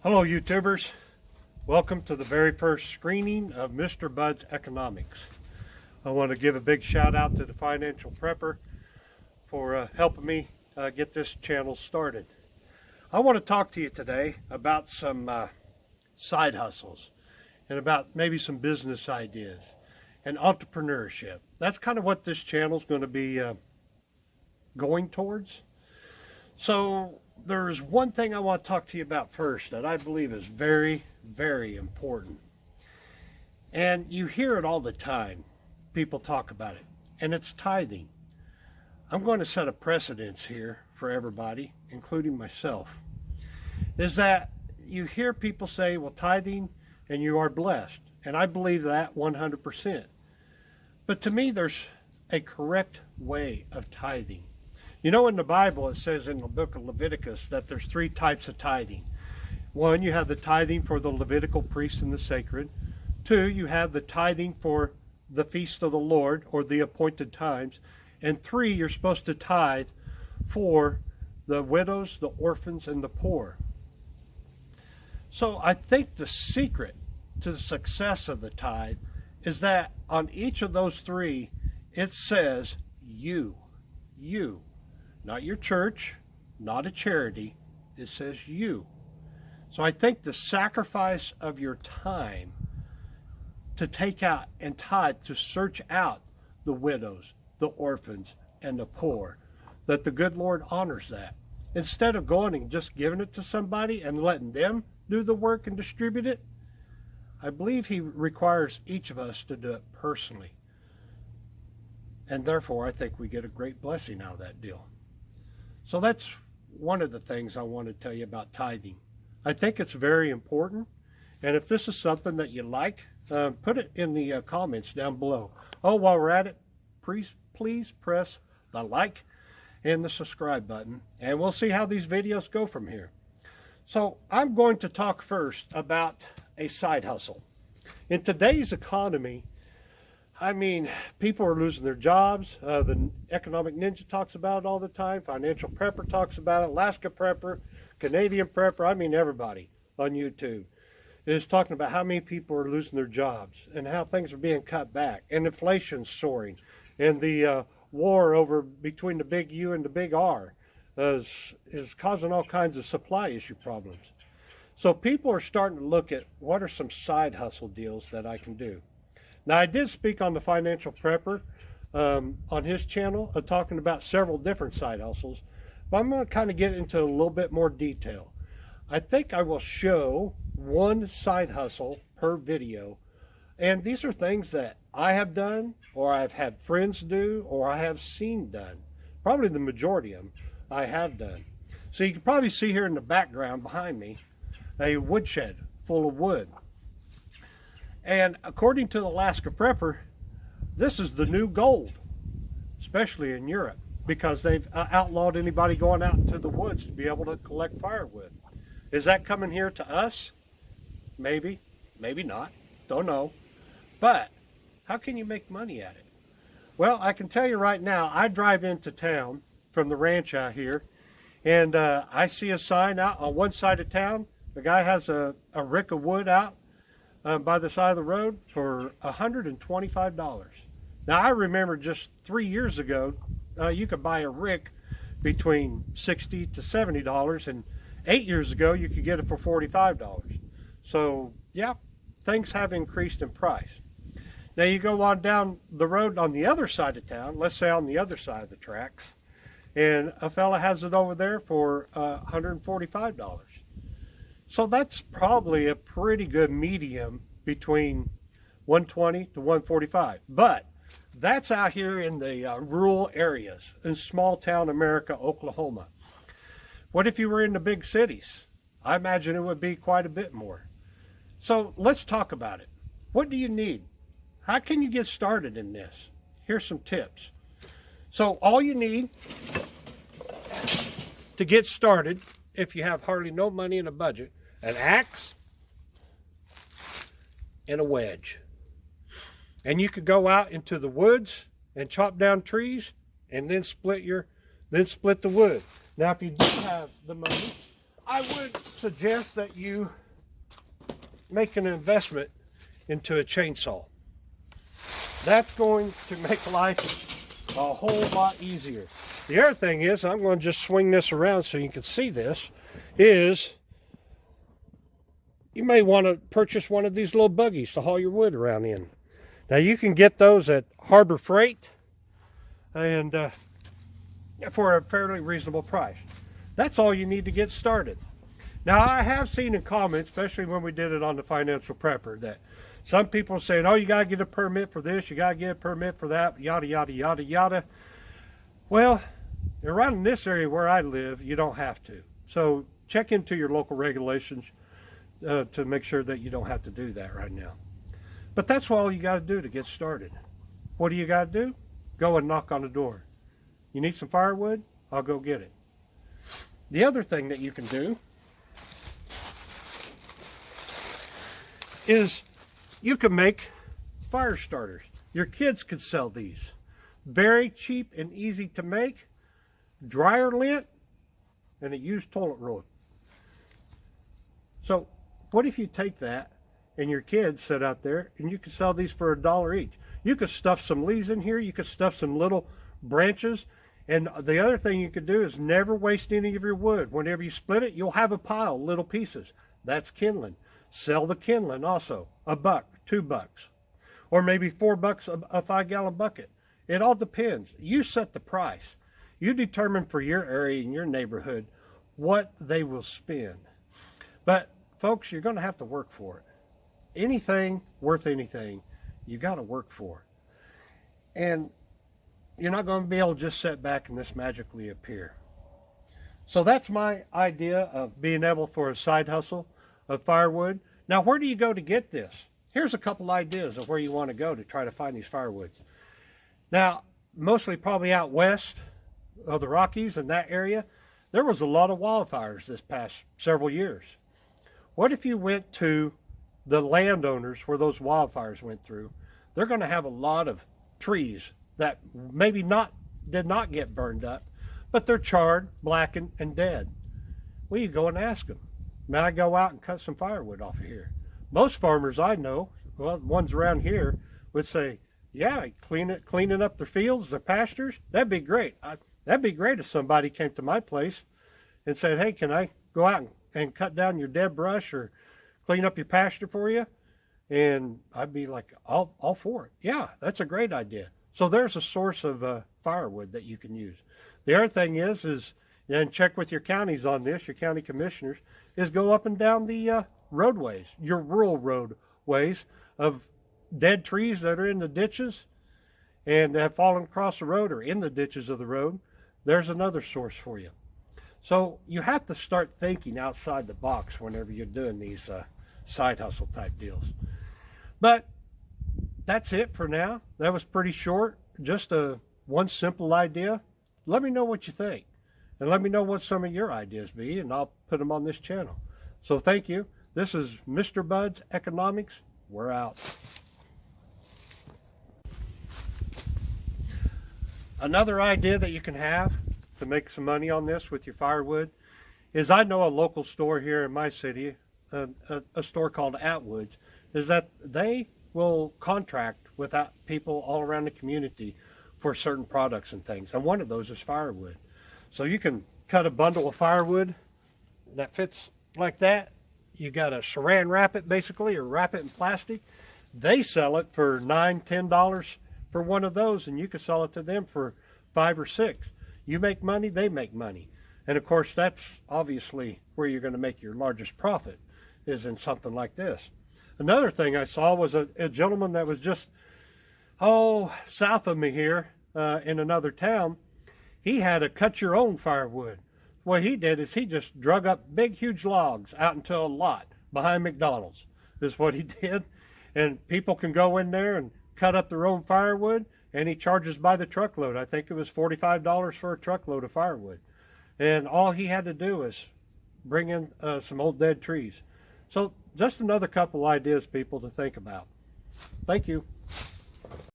Hello YouTubers, welcome to the very first screening of Mr. Bud's Economics. I want to give a big shout out to the Financial Prepper for helping me get this channel started. I want to talk to you today about some side hustles and about maybe some business ideas and entrepreneurship. That's kind of what this channel is going to be going towards. So there's one thing I want to talk to you about first that I believe is very, very important. And you hear it all the time. People talk about it. And it's tithing. I'm going to set a precedence here for everybody, including myself. Is that you hear people say, well, tithing and you are blessed. And I believe that 100%. But to me, there's a correct way of tithing. You know, in the Bible, it says in the book of Leviticus that there's 3 types of tithing. 1, you have the tithing for the Levitical priests and the sacred. 2, you have the tithing for the feast of the Lord or the appointed times. And 3, you're supposed to tithe for the widows, the orphans, and the poor. So I think the secret to the success of the tithe is that on each of those 3, it says you. Not your church, not a charity. It says you. So I think the sacrifice of your time to take out and tithe, to search out the widows, the orphans, and the poor, that the good Lord honors that. Instead of going and just giving it to somebody and letting them do the work and distribute it, I believe He requires each of us to do it personally. And therefore, I think we get a great blessing out of that deal. So that's one of the things I want to tell you about tithing. I think it's very important. And if this is something that you like, put it in the comments down below. Oh, while we're at it, please press the like and the subscribe button. And we'll see how these videos go from here. So I'm going to talk first about a side hustle. In today's economy, I mean, people are losing their jobs. The Economic Ninja talks about it all the time. Financial Prepper talks about it. Alaska Prepper, Canadian Prepper, I mean everybody on YouTube is talking about how many people are losing their jobs and how things are being cut back and inflation's soaring and the war over between the big U and the big R is causing all kinds of supply issue problems. So people are starting to look at what are some side hustle deals that I can do. Now, I did speak on the Financial Prepper on his channel, talking about several different side hustles, but I'm going to kind of get into a little bit more detail. I think I will show one side hustle per video, and these are things that I have done, or I've had friends do, or I have seen done. Probably the majority of them I have done. So you can probably see here in the background behind me a woodshed full of wood. And according to the Alaska Prepper, this is the new gold, especially in Europe, because they've outlawed anybody going out into the woods to be able to collect firewood. Is that coming here to us? Maybe, maybe not, don't know. But how can you make money at it? Well, I can tell you right now, I drive into town from the ranch out here, and I see a sign out on one side of town. The guy has a rick of wood out by the side of the road for $125. Now, I remember just 3 years ago, you could buy a rick between $60 to $70, and 8 years ago, you could get it for $45. So, yeah, things have increased in price. Now, you go on down the road on the other side of town, let's say on the other side of the tracks, and a fella has it over there for $145. So that's probably a pretty good medium between 120 to 145. But that's out here in the rural areas, in small town America, Oklahoma. What if you were in the big cities? I imagine it would be quite a bit more. So let's talk about it. What do you need? How can you get started in this? Here's some tips. So all you need to get started, if you have hardly no money in a budget, an axe and a wedge. And you could go out into the woods and chop down trees and then split the wood. Now, if you do have the money, I would suggest that you make an investment into a chainsaw. That's going to make life a whole lot easier. The other thing is, I'm going to just swing this around so you can see this, is you may want to purchase one of these little buggies to haul your wood around in. Now you can get those at Harbor Freight and for a fairly reasonable price. That's all you need to get started. Now I have seen in comments, especially when we did it on the Financial Prepper, that some people are saying, oh, you got to get a permit for this, you got to get a permit for that, yada, yada, yada, yada. Well, around in this area where I live, you don't have to. So check into your local regulations to make sure that you don't have to do that right now. But that's all you got to do to get started. What do you got to do? Go and knock on the door. You need some firewood? I'll go get it. The other thing that you can do is you can make fire starters. Your kids could sell these. Very cheap and easy to make. Dryer lint and a used toilet roll. So what if you take that and your kids sit out there and you could sell these for $1 each? You could stuff some leaves in here. You could stuff some little branches. And the other thing you could do is never waste any of your wood. Whenever you split it, you'll have a pile, little pieces. That's kindling. Sell the kindling also. $1, $2, or maybe $4 a 5-gallon bucket. It all depends. You set the price. You determine for your area and your neighborhood what they will spend. But folks, you're going to have to work for it. Anything worth anything, you got to work for. And you're not going to be able to just sit back and this magically appear. So that's my idea of being able for a side hustle of firewood. Now, where do you go to get this? Here's a couple ideas of where you want to go to try to find these firewoods. Now, mostly probably out west of the Rockies and that area, there was a lot of wildfires this past several years. What if you went to the landowners where those wildfires went through? They're going to have a lot of trees that maybe did not get burned up, but they're charred, blackened, and dead. Well, you go and ask them, may I go out and cut some firewood off of here? Most farmers I know, well, the ones around here, would say, yeah, cleaning up their fields, their pastures, that'd be great. That'd be great if somebody came to my place and said, hey, can I go out and cut down your dead brush or clean up your pasture for you? And I'd be like, all for it. Yeah, that's a great idea. So there's a source of firewood that you can use. The other thing is and check with your counties on this, your county commissioners, is go up and down the roadways, your rural roadways of dead trees that are in the ditches and have fallen across the road or in the ditches of the road. There's another source for you. So you have to start thinking outside the box whenever you're doing these side hustle type deals. But that's it for now. That was pretty short. Just one simple idea. Let me know what you think. And let me know what some of your ideas be, and I'll put them on this channel. So thank you. This is Mr. Bud's Economics. We're out. Another idea that you can have to make some money on this with your firewood is, I know a local store here in my city, a store called Atwood's, is that they will contract with people all around the community for certain products and things. And one of those is firewood. So you can cut a bundle of firewood that fits like that. You got to saran wrap it basically, or wrap it in plastic. They sell it for $9, $10 for one of those, and you can sell it to them for $5 or $6. You make money, they make money. And of course, that's obviously where you're going to make your largest profit, is in something like this. Another thing I saw was a gentleman that was just, south of me here in another town. He had a cut your own firewood. What he did is he just drug up big, huge logs out into a lot behind McDonald's, is what he did. And people can go in there and cut up their own firewood, and he charges by the truckload. I think it was $45 for a truckload of firewood. And all he had to do was bring in some old dead trees. So just another couple ideas, people, to think about. Thank you.